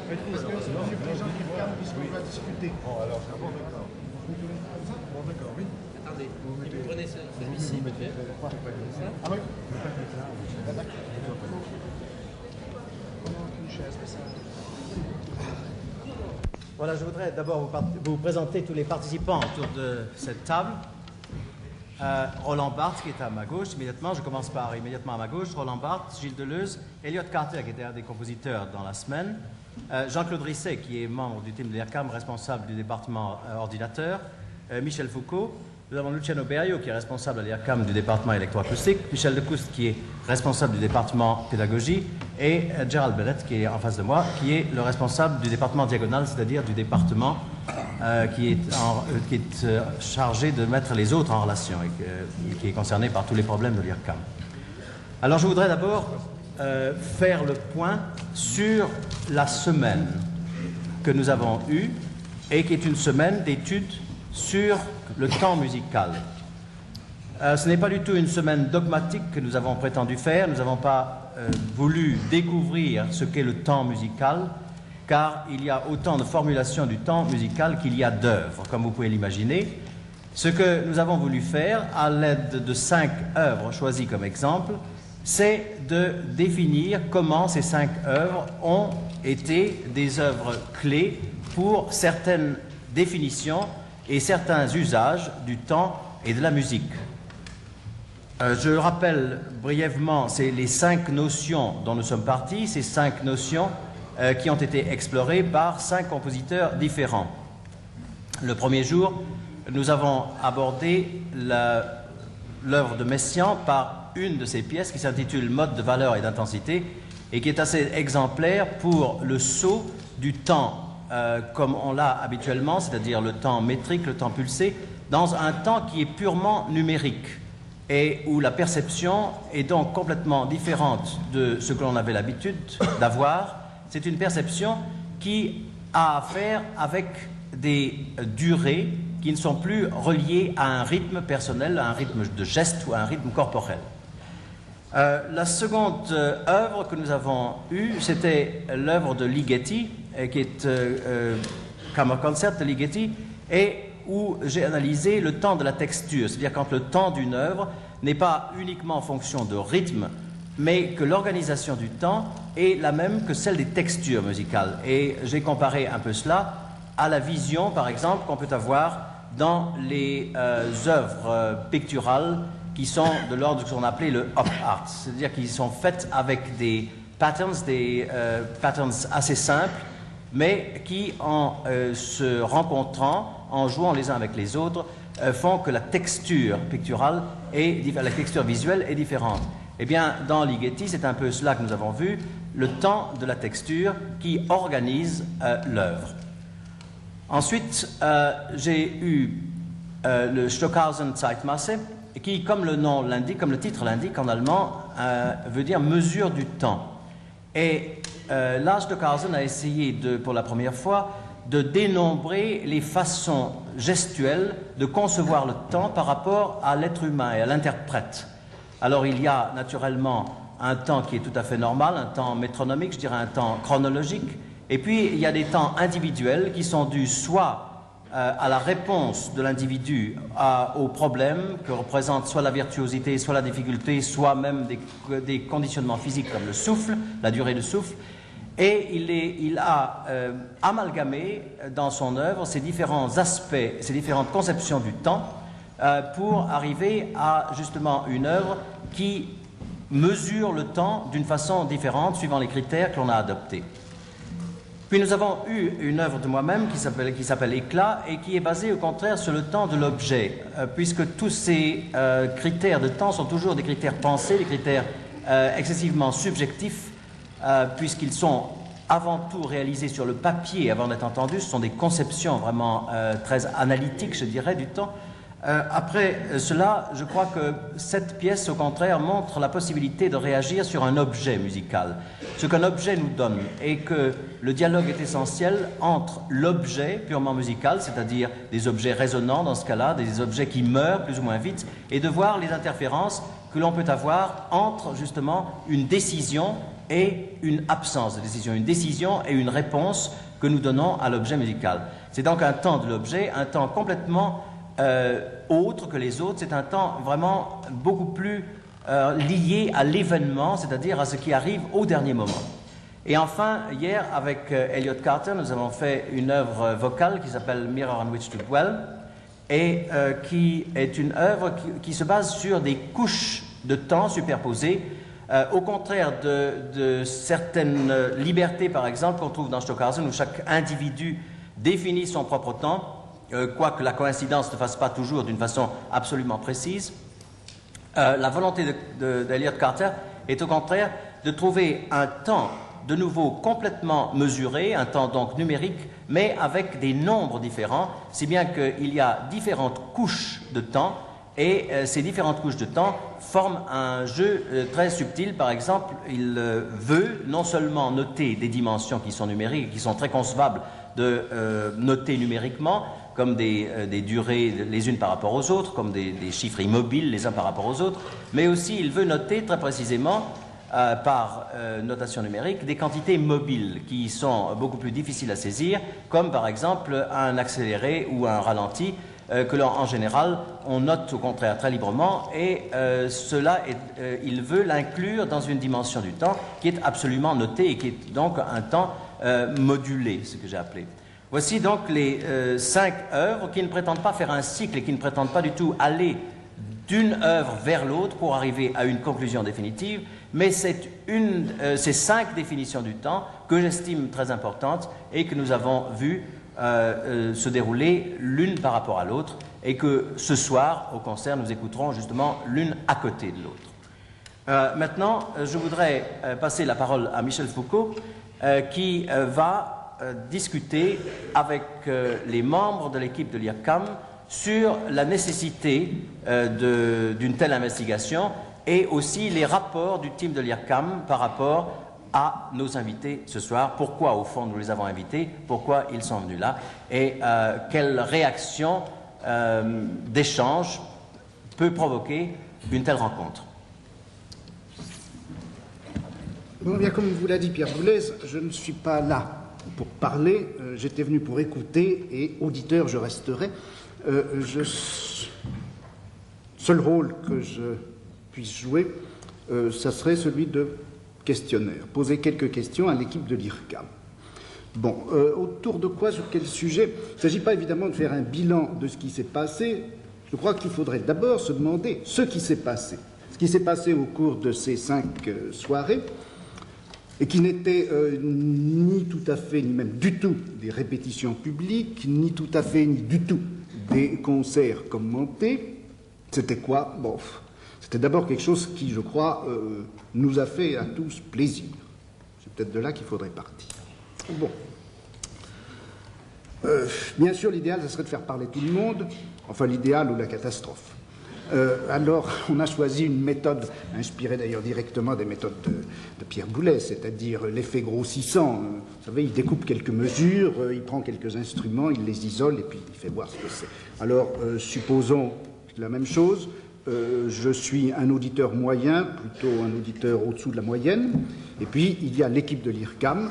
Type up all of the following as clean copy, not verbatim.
Est-ce que c'est M. Préjean qui regarde puisqu'on va discuter? Bon, alors, bon, d'accord. Bon, d'accord, oui. Attendez, vous prenez celui-ci peut-être. Ah oui? D'accord. Une chaise, mais ça... Voilà, je voudrais d'abord vous présenter tous les participants autour de cette table. Roland Barthes qui est à ma gauche immédiatement, je commence par immédiatement à ma gauche, Roland Barthes, Gilles Deleuze, Elliot Carter qui était un des compositeurs dans la semaine, Jean-Claude Risset qui est membre du team de l'IRCAM, responsable du département ordinateur, Michel Foucault, nous avons Luciano Berio qui est responsable à l'IRCAM du département électroacoustique, Michel Decoust qui est responsable du département pédagogie et Gérald Bennett qui est en face de moi, qui est le responsable du département diagonal, c'est-à-dire du département qui est chargé de mettre les autres en relation et qui est concerné par tous les problèmes de l'IRCAM. Alors je voudrais d'abord faire le point sur la semaine que nous avons eue et qui est une semaine d'études sur le temps musical. Ce n'est pas du tout une semaine dogmatique que nous avons prétendu faire. Nous n'avons pas voulu découvrir ce qu'est le temps musical, car il y a autant de formulations du temps musical qu'il y a d'œuvres, comme vous pouvez l'imaginer. Ce que nous avons voulu faire, à l'aide de 5 œuvres choisies comme exemple, c'est de définir comment ces 5 œuvres ont été des œuvres clés pour certaines définitions et certains usages du temps et de la musique. Je rappelle brièvement, c'est les 5 notions dont nous sommes partis, ces 5 notions qui ont été explorées par 5 compositeurs différents. Le premier jour, nous avons abordé l'œuvre de Messiaen par une de ses pièces qui s'intitule « Mode de valeur et d'intensité » et qui est assez exemplaire pour le saut du temps comme on l'a habituellement, c'est-à-dire le temps métrique, le temps pulsé, dans un temps qui est purement numérique et où la perception est donc complètement différente de ce que l'on avait l'habitude d'avoir. C'est une perception qui a à faire avec des durées qui ne sont plus reliées à un rythme personnel, à un rythme de geste ou à un rythme corporel. La seconde œuvre que nous avons eue, c'était l'œuvre de Ligeti, qui est Kammerkonzert de Ligeti, et où j'ai analysé le temps de la texture, c'est-à-dire quand le temps d'une œuvre n'est pas uniquement en fonction de rythme, mais que l'organisation du temps est la même que celle des textures musicales. Et j'ai comparé un peu cela à la vision, par exemple, qu'on peut avoir dans les œuvres picturales qui sont de l'ordre de ce qu'on appelait le op art, c'est-à-dire qu'ils sont faites avec des patterns assez simples, mais qui, en se rencontrant, en jouant les uns avec les autres, font que la texture picturale la texture visuelle est différente. Eh bien, dans Ligeti, c'est un peu cela que nous avons vu, le temps de la texture qui organise l'œuvre. Ensuite, j'ai eu le Stockhausen Zeitmasse, qui, comme le nom l'indique, comme le titre l'indique en allemand, veut dire mesure du temps. Et là, Stockhausen a essayé, pour la première fois, de dénombrer les façons gestuelles de concevoir le temps par rapport à l'être humain et à l'interprète. Alors, il y a naturellement un temps qui est tout à fait normal, un temps métronomique, je dirais un temps chronologique, et puis il y a des temps individuels qui sont dus soit à la réponse de l'individu au problème que représente soit la virtuosité, soit la difficulté, soit même des conditionnements physiques comme le souffle, la durée du souffle. Et il a amalgamé dans son œuvre ces différents aspects, ces différentes conceptions du temps pour arriver à justement une œuvre qui mesure le temps d'une façon différente suivant les critères que l'on a adoptés. Puis nous avons eu une œuvre de moi-même qui s'appelle Éclat et qui est basée au contraire sur le temps de l'objet, puisque tous ces critères de temps sont toujours des critères pensés, des critères excessivement subjectifs, puisqu'ils sont avant tout réalisés sur le papier avant d'être entendus. Ce sont des conceptions vraiment très analytiques, je dirais, du temps. Après cela, je crois que cette pièce, au contraire, montre la possibilité de réagir sur un objet musical. Ce qu'un objet nous donne est que le dialogue est essentiel entre l'objet purement musical, c'est-à-dire des objets résonnants dans ce cas-là, des objets qui meurent plus ou moins vite, et de voir les interférences que l'on peut avoir entre justement une décision et une absence de décision, une décision et une réponse que nous donnons à l'objet musical. C'est donc un temps de l'objet, un temps complètement autre que les autres, c'est un temps vraiment beaucoup plus lié à l'événement, c'est-à-dire à ce qui arrive au dernier moment. Et enfin, hier, avec Elliot Carter, nous avons fait une œuvre vocale qui s'appelle Mirror on which to dwell, et qui est une œuvre qui se base sur des couches de temps superposées, au contraire de certaines libertés, par exemple, qu'on trouve dans Stockhausen, où chaque individu définit son propre temps, quoique la coïncidence ne fasse pas toujours d'une façon absolument précise. La volonté d'Elliot Carter est au contraire de trouver un temps de nouveau complètement mesuré, un temps donc numérique, mais avec des nombres différents, si bien qu'il y a différentes couches de temps, et ces différentes couches de temps forment un jeu très subtil. Par exemple, il veut non seulement noter des dimensions qui sont numériques, qui sont très concevables de noter numériquement, comme des durées les unes par rapport aux autres, comme des chiffres immobiles les uns par rapport aux autres, mais aussi il veut noter très précisément par notation numérique des quantités mobiles qui sont beaucoup plus difficiles à saisir, comme par exemple un accéléré ou un ralenti que en général on note au contraire très librement, et il veut l'inclure dans une dimension du temps qui est absolument notée et qui est donc un temps modulé, ce que j'ai appelé. Voici donc les 5 œuvres qui ne prétendent pas faire un cycle et qui ne prétendent pas du tout aller d'une œuvre vers l'autre pour arriver à une conclusion définitive, mais c'est ces 5 définitions du temps que j'estime très importantes et que nous avons vues se dérouler l'une par rapport à l'autre, et que ce soir, au concert, nous écouterons justement l'une à côté de l'autre. Maintenant, je voudrais passer la parole à Michel Foucault, qui va discuter avec les membres de l'équipe de l'IRCAM sur la nécessité d'une telle investigation, et aussi les rapports du team de l'IRCAM par rapport à nos invités ce soir, pourquoi au fond nous les avons invités, pourquoi ils sont venus là, et quelle réaction d'échange peut provoquer une telle rencontre. Bon, bien, comme vous l'a dit Pierre Boulez, je ne suis pas là pour parler, j'étais venu pour écouter, et auditeur je resterai. Seul rôle que je puisse jouer, ça serait celui de questionnaire, poser quelques questions à l'équipe de l'IRCAM. Bon, autour de quoi, sur quel sujet? Il ne s'agit pas évidemment de faire un bilan de ce qui s'est passé. Je crois qu'il faudrait d'abord se demander ce qui s'est passé. Ce qui s'est passé au cours de ces 5 soirées, et qui n'était ni tout à fait, ni même du tout des répétitions publiques, ni tout à fait, ni du tout des concerts commentés. C'était quoi? Bon, c'était d'abord quelque chose qui, je crois, nous a fait à tous plaisir. C'est peut-être de là qu'il faudrait partir. Bon. Bien sûr, l'idéal, ce serait de faire parler tout le monde, enfin l'idéal ou la catastrophe. Alors, on a choisi une méthode, inspirée d'ailleurs directement des méthodes de Pierre Boulez, c'est-à-dire l'effet grossissant. Vous savez, il découpe quelques mesures, il prend quelques instruments, il les isole et puis il fait voir ce que c'est. Alors, supposons la même chose. Je suis un auditeur moyen, plutôt un auditeur au-dessous de la moyenne, et puis il y a l'équipe de l'IRCAM,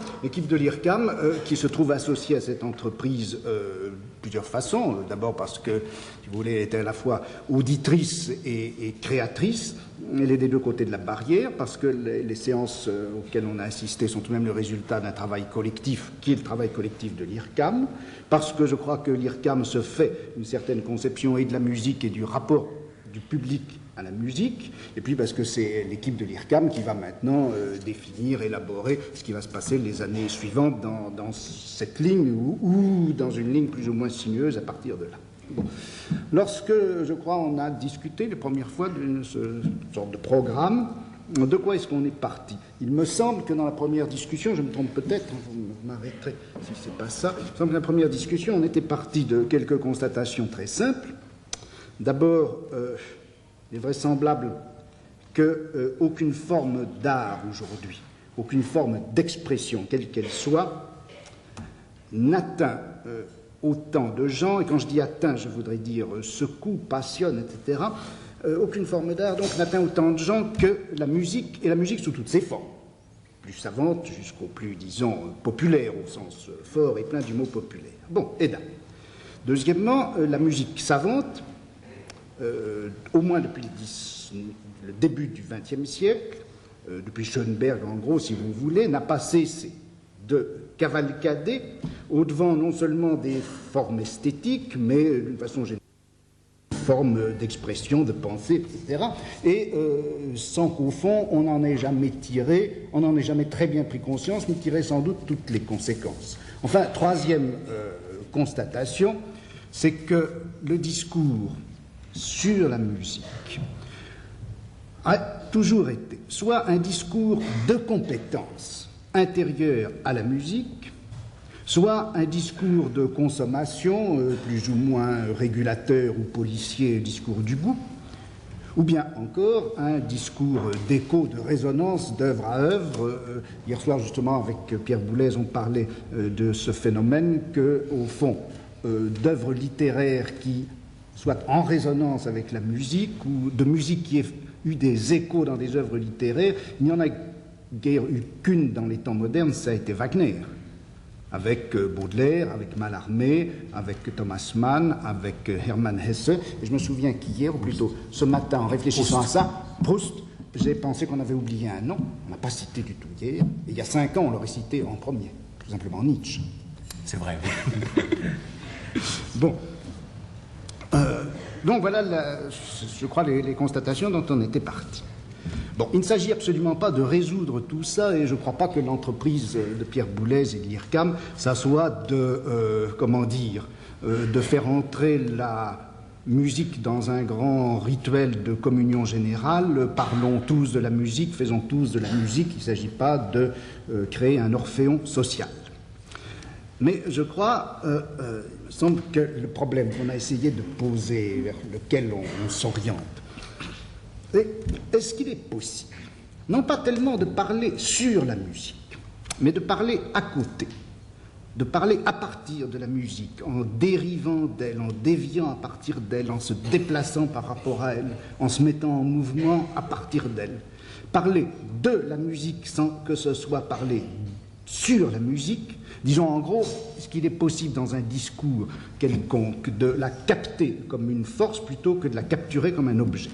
qui se trouve associée à cette entreprise de plusieurs façons. D'abord parce que, si vous voulez, elle est à la fois auditrice et créatrice. Elle est des deux côtés de la barrière, parce que les séances auxquelles on a assisté sont tout de même le résultat d'un travail collectif, qui est le travail collectif de l'IRCAM, parce que je crois que l'IRCAM se fait une certaine conception et de la musique et du rapport du public à la musique, et puis parce que c'est l'équipe de l'IRCAM qui va maintenant définir, élaborer ce qui va se passer les années suivantes dans cette ligne ou dans une ligne plus ou moins sinueuse à partir de là. Bon. Lorsque, je crois, on a discuté les premières fois d'une sorte de programme, de quoi est-ce qu'on est parti? Il me semble que dans la première discussion, je me trompe peut-être, vous m'arrêterez si c'est pas ça, il me semble que dans la première discussion, on était parti de quelques constatations très simples. D'abord, il est vraisemblable qu'aucune forme d'art aujourd'hui, aucune forme d'expression, quelle qu'elle soit, n'atteint autant de gens, et quand je dis atteint, je voudrais dire secoue, passionne, etc. Aucune forme d'art, donc, n'atteint autant de gens que la musique, et la musique sous toutes ses formes. plus savante jusqu'au plus, disons, populaire, au sens fort et plein du mot populaire. Bon, et bien. Deuxièmement, la musique savante, au moins depuis le début du XXe siècle, depuis Schoenberg en gros, si vous voulez, n'a pas cessé de cavalcader au-devant non seulement des formes esthétiques, mais d'une façon générale, formes d'expression, de pensée, etc. Et sans qu'au fond, on n'en ait jamais tiré, on n'en ait jamais très bien pris conscience, ni tiré sans doute toutes les conséquences. Enfin, troisième constatation, c'est que le discours sur la musique a toujours été soit un discours de compétence intérieure à la musique, soit un discours de consommation plus ou moins régulateur ou policier, discours du goût, ou bien encore un discours d'écho, de résonance, d'œuvre à œuvre. Hier soir, justement, avec Pierre Boulez, on parlait de ce phénomène qu'au fond, d'œuvres littéraires qui soient en résonance avec la musique, ou de musique qui ait eu des échos dans des œuvres littéraires, il n'y en a guère eu qu'une dans les temps modernes, ça a été Wagner, avec Baudelaire, avec Mallarmé, avec Thomas Mann, avec Hermann Hesse. Et je me souviens qu'hier, ou plutôt ce matin, en réfléchissant à ça, Proust, j'ai pensé qu'on avait oublié un nom, on n'a pas cité du tout hier, et il y a 5 ans, on l'aurait cité en premier, tout simplement Nietzsche. C'est vrai. Bon. Donc voilà, je crois, les constatations dont on était parti. Bon, il ne s'agit absolument pas de résoudre tout ça, et je ne crois pas que l'entreprise de Pierre Boulez et de l'IRCAM, ça soit de, de faire entrer la musique dans un grand rituel de communion générale. Parlons tous de la musique, faisons tous de la musique. Il ne s'agit pas de créer un orphéon social. Mais je crois, il me semble que le problème qu'on a essayé de poser, vers lequel on s'oriente, est-ce qu'il est possible, non pas tellement de parler sur la musique, mais de parler à côté, de parler à partir de la musique, en dérivant d'elle, en déviant à partir d'elle, en se déplaçant par rapport à elle, en se mettant en mouvement à partir d'elle. Parler de la musique sans que ce soit parler sur la musique. Disons en gros, est-ce qu'il est possible dans un discours quelconque de la capter comme une force plutôt que de la capturer comme un objet?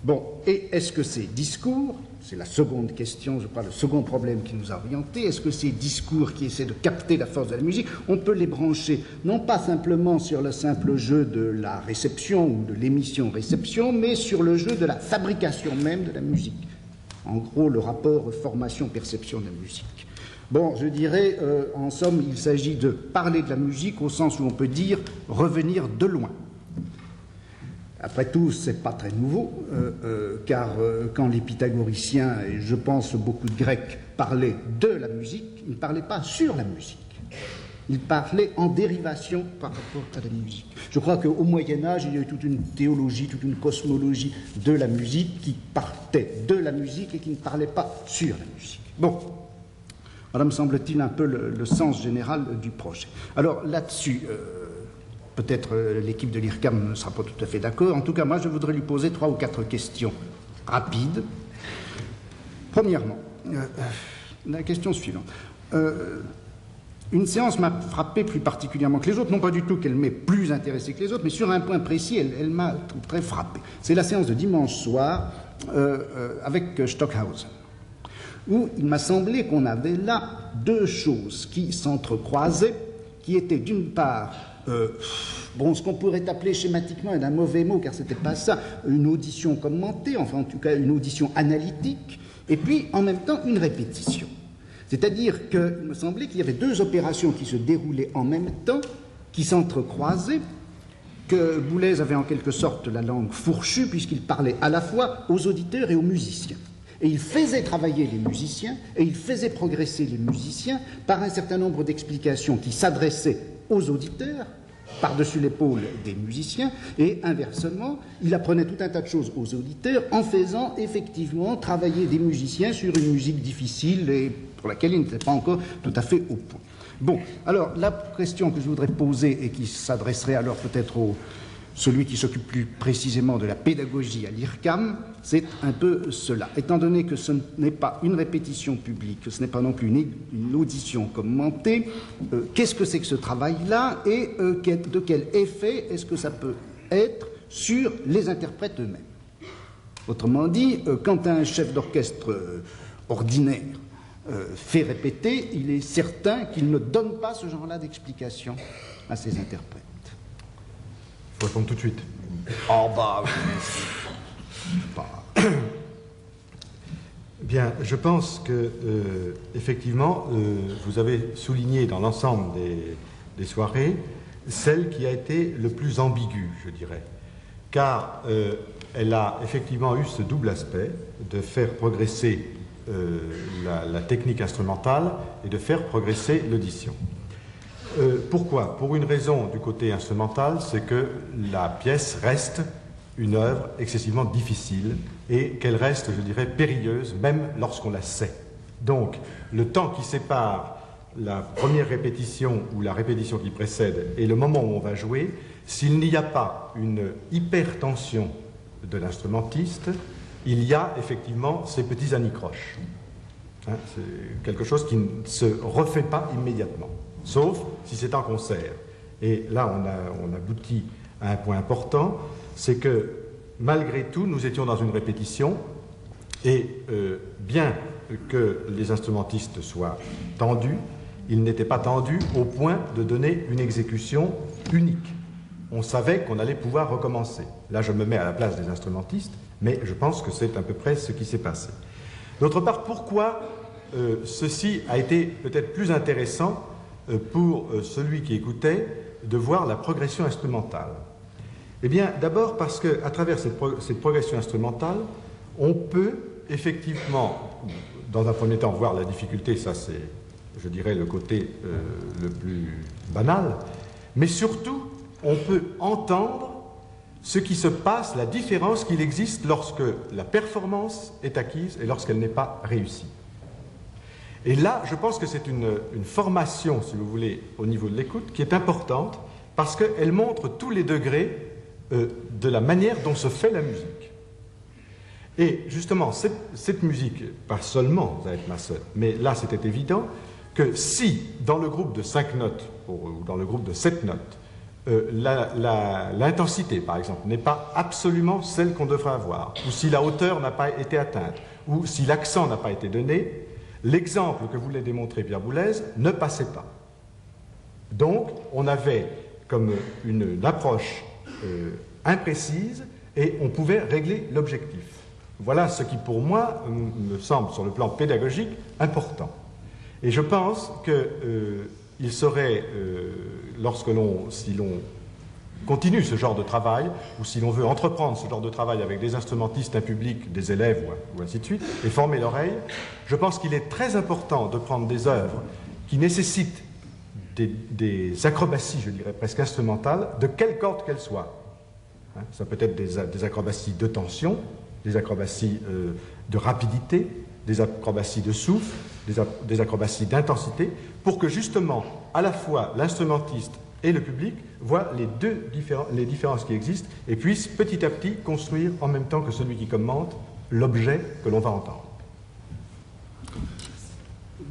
Bon, et est-ce que ces discours, c'est la seconde question, je crois, le second problème qui nous a orientés, est-ce que ces discours qui essaient de capter la force de la musique, on peut les brancher non pas simplement sur le simple jeu de la réception ou de l'émission-réception, mais sur le jeu de la fabrication même de la musique? En gros, le rapport formation-perception de la musique. Bon, je dirais, en somme, il s'agit de parler de la musique au sens où on peut dire revenir de loin. Après tout, ce n'est pas très nouveau, car quand les pythagoriciens, et je pense beaucoup de Grecs, parlaient de la musique, ils ne parlaient pas sur la musique. Ils parlaient en dérivation par rapport à la musique. Je crois qu'au Moyen-Âge, il y a eu toute une théologie, toute une cosmologie de la musique qui partait de la musique et qui ne parlait pas sur la musique. Bon. Voilà, me semble-t-il, un peu le sens général du projet. Alors là-dessus, peut-être l'équipe de l'IRCAM ne sera pas tout à fait d'accord. En tout cas, moi, je voudrais lui poser 3 ou 4 questions rapides. Premièrement, la question suivante. Une séance m'a frappé plus particulièrement que les autres, non pas du tout qu'elle m'ait plus intéressé que les autres, mais sur un point précis, elle m'a très frappé. C'est la séance de dimanche soir avec Stockhausen, où il m'a semblé qu'on avait là 2 choses qui s'entrecroisaient, qui étaient d'une part, ce qu'on pourrait appeler schématiquement, d'un mauvais mot, car ce n'était pas ça, une audition commentée, enfin en tout cas une audition analytique, et puis en même temps une répétition. C'est-à-dire qu'il me semblait qu'il y avait 2 opérations qui se déroulaient en même temps, qui s'entrecroisaient, que Boulez avait en quelque sorte la langue fourchue, puisqu'il parlait à la fois aux auditeurs et aux musiciens. Et il faisait travailler les musiciens, et il faisait progresser les musiciens par un certain nombre d'explications qui s'adressaient aux auditeurs, par-dessus l'épaule des musiciens, et inversement, il apprenait tout un tas de choses aux auditeurs en faisant effectivement travailler des musiciens sur une musique difficile et pour laquelle ils n'étaient pas encore tout à fait au point. Bon, alors la question que je voudrais poser et qui s'adresserait alors peut-être celui qui s'occupe plus précisément de la pédagogie à l'IRCAM, c'est un peu cela. Étant donné que ce n'est pas une répétition publique, que ce n'est pas non plus une audition commentée, qu'est-ce que c'est que ce travail-là et de quel effet est-ce que ça peut être sur les interprètes eux-mêmes? Autrement dit, quand un chef d'orchestre ordinaire fait répéter, il est certain qu'il ne donne pas ce genre-là d'explication à ses interprètes. Il faut répondre tout de suite. Oh bah... Bien, je pense que, effectivement, vous avez souligné dans l'ensemble des soirées celle qui a été le plus ambiguë, je dirais. Car elle a effectivement eu ce double aspect de faire progresser la technique instrumentale et de faire progresser l'audition. Pourquoi? Pour une raison du côté instrumental, c'est que la pièce reste une œuvre excessivement difficile et qu'elle reste, je dirais, périlleuse, même lorsqu'on la sait. Donc, le temps qui sépare la première répétition ou la répétition qui précède et le moment où on va jouer, s'il n'y a pas une hypertension de l'instrumentiste, il y a effectivement ces petits anicroches. Hein, c'est quelque chose qui ne se refait pas immédiatement, sauf si c'est en concert. Et là, on aboutit à un point important, c'est que malgré tout, nous étions dans une répétition et bien que les instrumentistes soient tendus, ils n'étaient pas tendus au point de donner une exécution unique. On savait qu'on allait pouvoir recommencer. Là, je me mets à la place des instrumentistes, mais je pense que c'est à peu près ce qui s'est passé. D'autre part, pourquoi ceci a été peut-être plus intéressant pour celui qui écoutait de voir la progression instrumentale? Eh bien, d'abord parce qu'à travers cette progression instrumentale, on peut effectivement, dans un premier temps, voir la difficulté, ça c'est, je dirais, le côté le plus banal, mais surtout, on peut entendre ce qui se passe, la différence qu'il existe lorsque la performance est acquise et lorsqu'elle n'est pas réussie. Et là, je pense que c'est une formation, si vous voulez, au niveau de l'écoute, qui est importante, parce qu'elle montre tous les degrés de la manière dont se fait la musique. Et justement, cette musique, pas seulement Zayat Massot, mais là c'était évident que si dans le groupe de 5 notes ou dans le groupe de 7 notes, l'intensité par exemple n'est pas absolument celle qu'on devrait avoir, ou si la hauteur n'a pas été atteinte, ou si l'accent n'a pas été donné, l'exemple que voulait démontrer Pierre Boulez ne passait pas. Donc on avait comme une approche imprécise et on pouvait régler l'objectif. Voilà ce qui pour moi me semble sur le plan pédagogique important. Et je pense qu'il serait, si l'on continue ce genre de travail, ou si l'on veut entreprendre ce genre de travail avec des instrumentistes, un public, des élèves ou ainsi de suite, et former l'oreille, je pense qu'il est très important de prendre des œuvres qui nécessitent des acrobaties, je dirais presque instrumentales, de quelque ordre qu'elles soient. Hein, ça peut être des acrobaties de tension, des acrobaties de rapidité, des acrobaties de souffle, des acrobaties d'intensité, pour que justement, à la fois l'instrumentiste et le public voient les différences qui existent et puissent petit à petit construire en même temps que celui qui commente l'objet que l'on va entendre.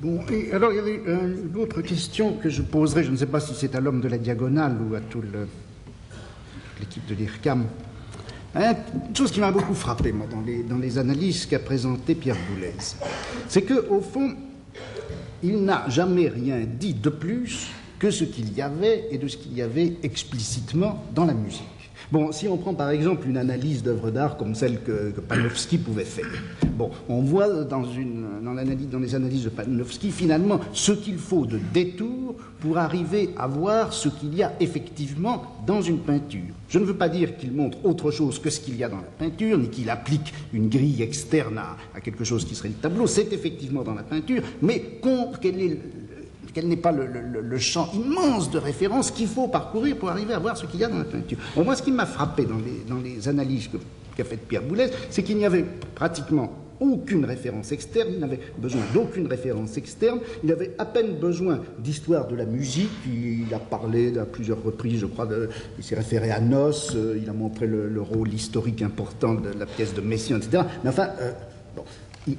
Bon, et alors il y avait une autre question que je poserai, je ne sais pas si c'est à l'homme de la diagonale ou à toute l'équipe de l'IRCAM. Une chose qui m'a beaucoup frappé, moi, dans les analyses qu'a présentées Pierre Boulez, c'est qu'au fond, il n'a jamais rien dit de plus que ce qu'il y avait et de ce qu'il y avait explicitement dans la musique. Bon, si on prend par exemple une analyse d'œuvres d'art comme celle que Panofsky pouvait faire, bon, on voit dans les analyses de Panofsky finalement ce qu'il faut de détour pour arriver à voir ce qu'il y a effectivement dans une peinture. Je ne veux pas dire qu'il montre autre chose que ce qu'il y a dans la peinture, ni qu'il applique une grille externe à quelque chose qui serait le tableau, c'est effectivement dans la peinture, mais quel n'est pas le champ immense de références qu'il faut parcourir pour arriver à voir ce qu'il y a dans la peinture. Bon, moi, ce qui m'a frappé dans les analyses qu'a faites Pierre Boulez, c'est qu'il n'y avait pratiquement aucune référence externe, il n'avait besoin d'aucune référence externe, il avait à peine besoin d'histoire de la musique, il a parlé à plusieurs reprises, je crois, il s'est référé à Nos, il a montré le rôle historique important de la pièce de Messiaen, etc. Mais enfin, bon,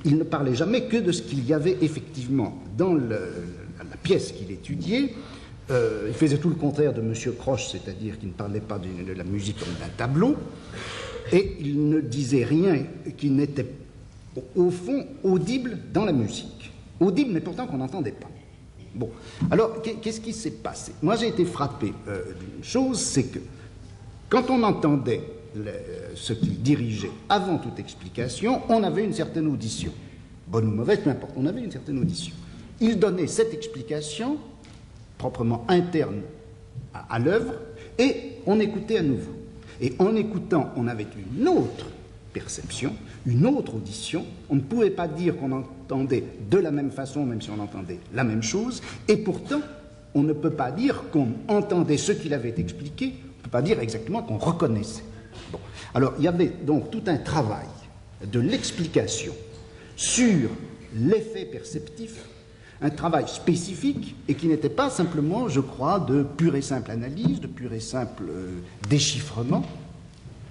il ne parlait jamais que de ce qu'il y avait effectivement dans la pièce qu'il étudiait. Il faisait tout le contraire de M. Croche, c'est-à-dire qu'il ne parlait pas de la musique comme d'un tableau, et il ne disait rien qui n'était au fond audible dans la musique. Audible, mais pourtant qu'on n'entendait pas. Bon, alors qu'est-ce qui s'est passé? Moi j'ai été frappé d'une chose, c'est que quand on entendait ce qu'il dirigeait avant toute explication, on avait une certaine audition. Bonne ou mauvaise, peu importe, on avait une certaine audition. Il donnait cette explication proprement interne à l'œuvre, et on écoutait à nouveau. Et en écoutant, on avait une autre perception, une autre audition. On ne pouvait pas dire qu'on entendait de la même façon, même si on entendait la même chose, et pourtant, on ne peut pas dire qu'on entendait ce qu'il avait expliqué, on ne peut pas dire exactement qu'on reconnaissait. Bon. Alors, il y avait donc tout un travail de l'explication sur l'effet perceptif, un travail spécifique et qui n'était pas simplement, je crois, de pure et simple analyse, de pur et simple déchiffrement.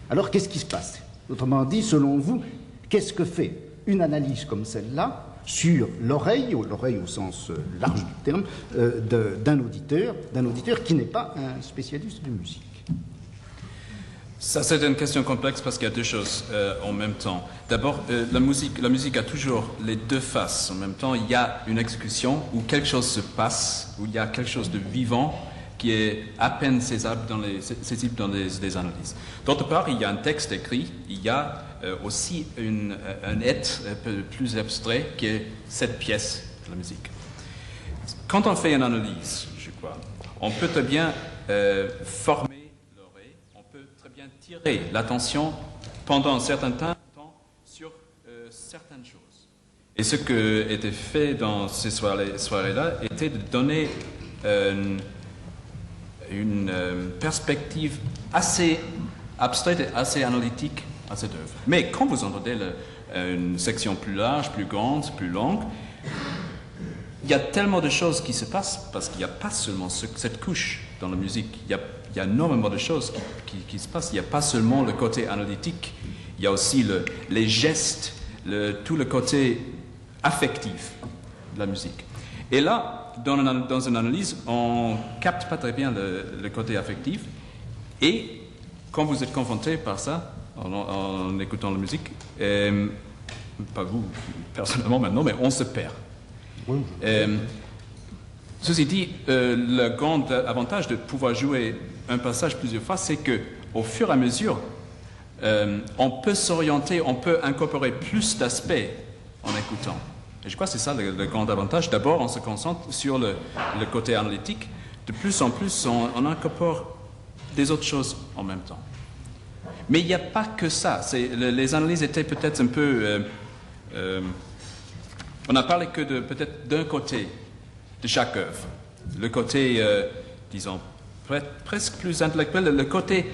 Alors, qu'est-ce qui se passe? Autrement dit, selon vous, qu'est-ce que fait une analyse comme celle-là sur l'oreille au sens large du terme, d'un auditeur qui n'est pas un spécialiste de musique? Ça, c'est une question complexe parce qu'il y a deux choses en même temps. D'abord, la musique a toujours les deux faces. En même temps, il y a une exécution où quelque chose se passe, où il y a quelque chose de vivant qui est à peine saisissable dans les analyses. D'autre part, il y a un texte écrit, il y a aussi un être un peu plus abstrait qui est cette pièce de la musique. Quand on fait une analyse, je crois, on peut très bien former tirer l'attention pendant un certain temps sur certaines choses. Et ce qui était fait dans ces soirées-là était de donner une perspective assez abstraite et assez analytique à cette œuvre. Mais quand vous entendez une section plus large, plus grande, plus longue, il y a tellement de choses qui se passent parce qu'il n'y a pas seulement cette couche dans la musique. Il y a énormément de choses qui se passent. Il n'y a pas seulement le côté analytique, il y a aussi les gestes, tout le côté affectif de la musique. Et là, dans une analyse, on ne capte pas très bien le côté affectif. Et quand vous êtes confronté par ça, en écoutant la musique, pas vous personnellement maintenant, mais on se perd. Ceci dit, le grand avantage de pouvoir jouer un passage plusieurs fois, c'est qu'au fur et à mesure, on peut s'orienter, on peut incorporer plus d'aspects en écoutant. Et je crois que c'est ça le grand avantage. D'abord, on se concentre sur le côté analytique. De plus en plus, on incorpore des autres choses en même temps. Mais il n'y a pas que ça. Les analyses étaient peut-être un peu... on n'a parlé que peut-être d'un côté de chaque œuvre. Le côté, disons, presque plus intellectuel, le côté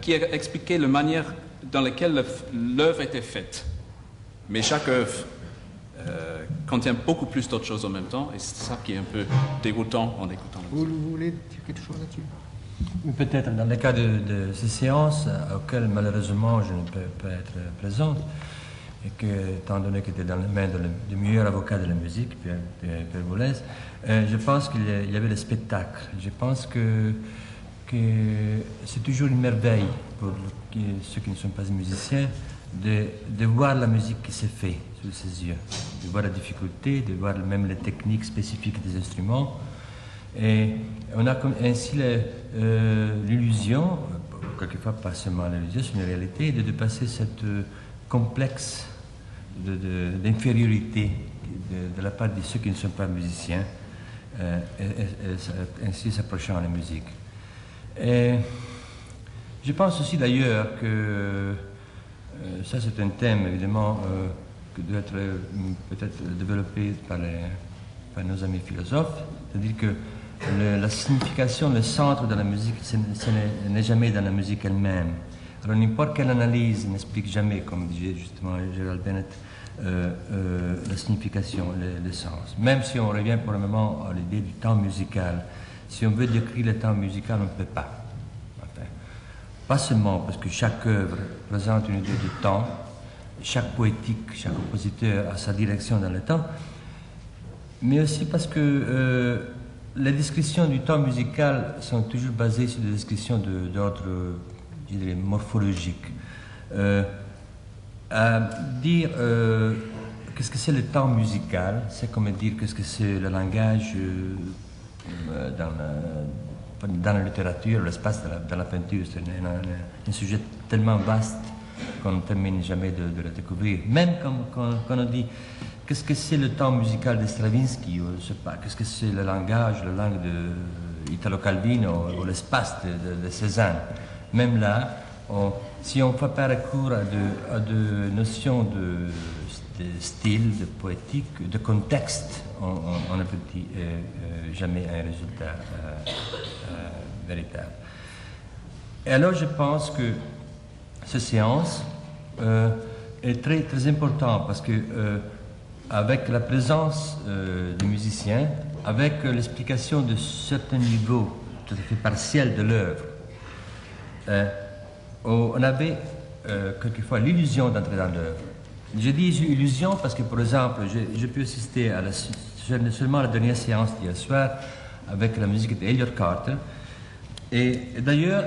qui expliquait la manière dans laquelle l'œuvre était faite. Mais chaque œuvre contient beaucoup plus d'autres choses en même temps, et c'est ça qui est un peu déroutant en écoutant. Vous voulez dire quelque chose là-dessus? Peut-être dans le cas de ces séances auxquelles malheureusement je ne peux pas être présente, et que, étant donné qu'il était dans les mains du meilleur avocat de la musique, Pierre Boulez, je pense qu'il y avait le spectacle. Je pense que c'est toujours une merveille pour ceux qui ne sont pas musiciens de voir la musique qui se fait sous ses yeux, de voir la difficulté, de voir même les techniques spécifiques des instruments. Et on a ainsi l'illusion, quelquefois pas seulement l'illusion, c'est une réalité, de passer cette complexe d'infériorité de la part de ceux qui ne sont pas musiciens, ainsi s'approchant à la musique. Et je pense aussi d'ailleurs que ça c'est un thème évidemment qui doit être peut-être développé par nos amis philosophes, c'est-à-dire que la signification, le centre de la musique, ce n'est jamais dans la musique elle-même. Alors n'importe quelle analyse n'explique jamais, comme disait justement Gérald Bennett, la signification, le sens. Même si on revient pour le moment à l'idée du temps musical, si on veut décrire le temps musical, on ne peut pas. Enfin, pas seulement parce que chaque œuvre présente une idée du temps, chaque poétique, chaque compositeur a sa direction dans le temps, mais aussi parce que les descriptions du temps musical sont toujours basées sur des descriptions d'ordre, je dirais, morphologique. À dire qu'est-ce que c'est le temps musical, c'est comme dire qu'est-ce que c'est le langage dans la littérature, l'espace dans la peinture. C'est un sujet tellement vaste qu'on ne termine jamais de le découvrir. Même quand on dit qu'est-ce que c'est le temps musical de Stravinsky, ou je sais pas, qu'est-ce que c'est le langage, la langue de Italo Calvino, ou l'espace de Cézanne. Même là, si on fait pas recours à de notions de style, de poétique, de contexte, on ne peut jamais un résultat véritable. Et alors je pense que cette séance est très, très importante parce que avec la présence des musiciens, avec l'explication de certains niveaux tout à fait partiels de l'œuvre, on avait quelquefois l'illusion d'entrer dans l'œuvre. Je dis illusion parce que, par exemple, j'ai pu assister à seulement à la dernière séance d'hier soir avec la musique d'Elliott Carter. Et d'ailleurs,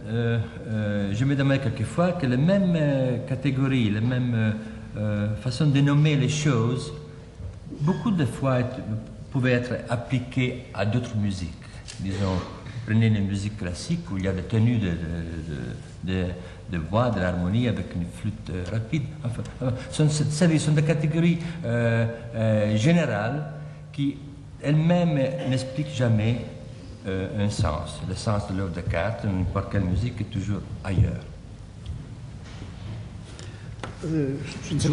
je me demande quelquefois que les mêmes catégories, les mêmes façons de nommer les choses, beaucoup de fois pouvaient être appliquées à d'autres musiques. Disons, prenez les musiques classiques où il y a des tenues de voix, de l'harmonie avec une flûte rapide. Enfin, ce sont des catégories générales qui elles-mêmes n'expliquent jamais un sens. Le sens de l'œuvre de Carter, n'importe quelle musique, est toujours ailleurs. Je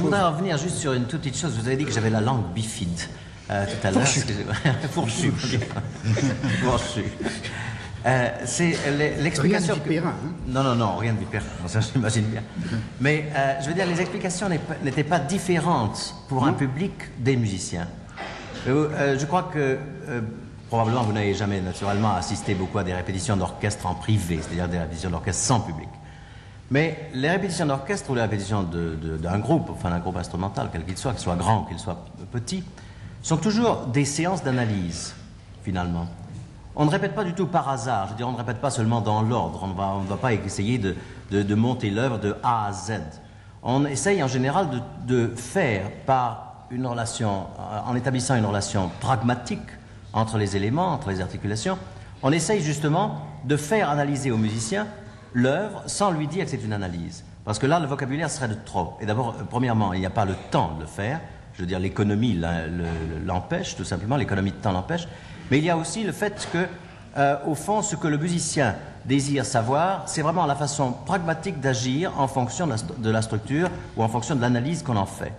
voudrais revenir juste sur une toute petite chose. Vous avez dit que j'avais la langue bifide tout à l'heure. Fourchu. Fourchu. C'est l'explication. Rien de vipérin, hein. Non, rien de vipérin. Ça, j'imagine bien. Mais je veux dire, les explications n'étaient pas différentes pour un public des musiciens. Je crois que probablement vous n'avez jamais naturellement assisté beaucoup à des répétitions d'orchestre en privé, c'est-à-dire des répétitions d'orchestre sans public. Mais les répétitions d'orchestre ou les répétitions d'un groupe, enfin d'un groupe instrumental, quel qu'il soit grand, qu'il soit petit, sont toujours des séances d'analyse, finalement. On ne répète pas du tout par hasard, je veux dire, on ne répète pas seulement dans l'ordre, on ne va pas essayer de monter l'œuvre de A à Z. On essaye en général de faire par une relation, en établissant une relation pragmatique entre les éléments, entre les articulations, on essaye justement de faire analyser au musicien l'œuvre sans lui dire que c'est une analyse. Parce que là, le vocabulaire serait de trop. Et d'abord, premièrement, il n'y a pas le temps de le faire. Je veux dire, l'économie l'empêche, tout simplement, l'économie de temps l'empêche. Mais il y a aussi le fait que, au fond, ce que le musicien désire savoir, c'est vraiment la façon pragmatique d'agir en fonction de la structure ou en fonction de l'analyse qu'on en fait.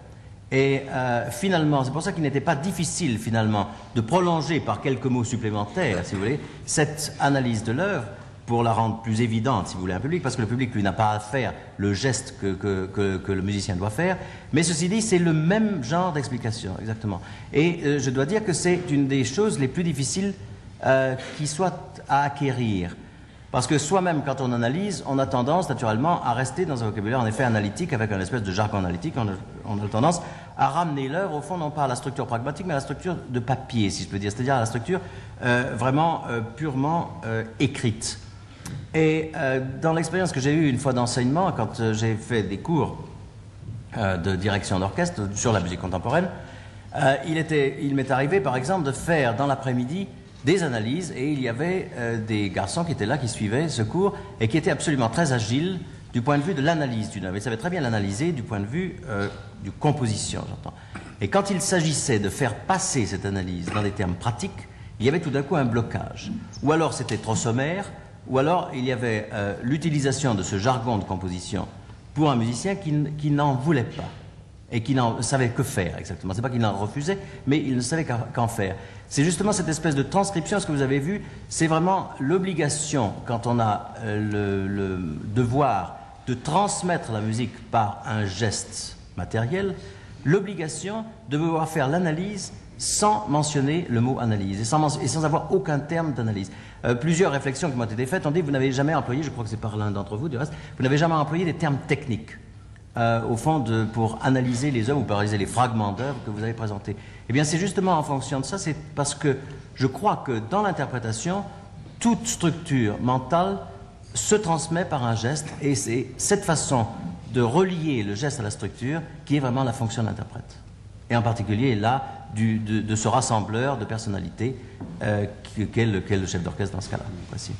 Et finalement, c'est pour ça qu'il n'était pas difficile, finalement, de prolonger par quelques mots supplémentaires, si vous voulez, cette analyse de l'œuvre, pour la rendre plus évidente, si vous voulez, à un public, parce que le public, lui, n'a pas à faire le geste que le musicien doit faire. Mais ceci dit, c'est le même genre d'explication, exactement. Et je dois dire que c'est une des choses les plus difficiles qui soit à acquérir. Parce que soi-même, quand on analyse, on a tendance, naturellement, à rester dans un vocabulaire, en effet, analytique, avec un espèce de jargon analytique. On a tendance à ramener l'œuvre, au fond, non pas à la structure pragmatique, mais à la structure de papier, si je peux dire, c'est-à-dire à la structure vraiment purement écrite. Et dans l'expérience que j'ai eue une fois d'enseignement, quand j'ai fait des cours de direction d'orchestre sur la musique contemporaine, il m'est arrivé, par exemple, de faire dans l'après-midi des analyses, et il y avait des garçons qui étaient là, qui suivaient ce cours, et qui étaient absolument très agiles du point de vue de l'analyse d'une œuvre. Ils savaient très bien l'analyser du point de vue du composition, j'entends. Et quand il s'agissait de faire passer cette analyse dans des termes pratiques, il y avait tout d'un coup un blocage. Ou alors c'était trop sommaire, ou alors il y avait l'utilisation de ce jargon de composition pour un musicien qui n'en voulait pas et qui n'en savait que faire exactement. C'est pas qu'il en refusait, mais il ne savait qu'en faire. C'est justement cette espèce de transcription, ce que vous avez vu, c'est vraiment l'obligation, quand on a le devoir de transmettre la musique par un geste matériel, l'obligation de pouvoir faire l'analyse sans mentionner le mot analyse et sans avoir aucun terme d'analyse. Plusieurs réflexions qui m'ont été faites ont dit que vous n'avez jamais employé, je crois que c'est par l'un d'entre vous du reste, vous n'avez jamais employé des termes techniques au fond pour analyser les œuvres ou pour analyser les fragments d'œuvres que vous avez présentés. Eh bien c'est justement en fonction de ça, c'est parce que je crois que dans l'interprétation, toute structure mentale se transmet par un geste et c'est cette façon de relier le geste à la structure qui est vraiment la fonction de l'interprète. Et en particulier là, de ce rassembleur de personnalités qu'est le chef d'orchestre dans ce cas-là. Voici.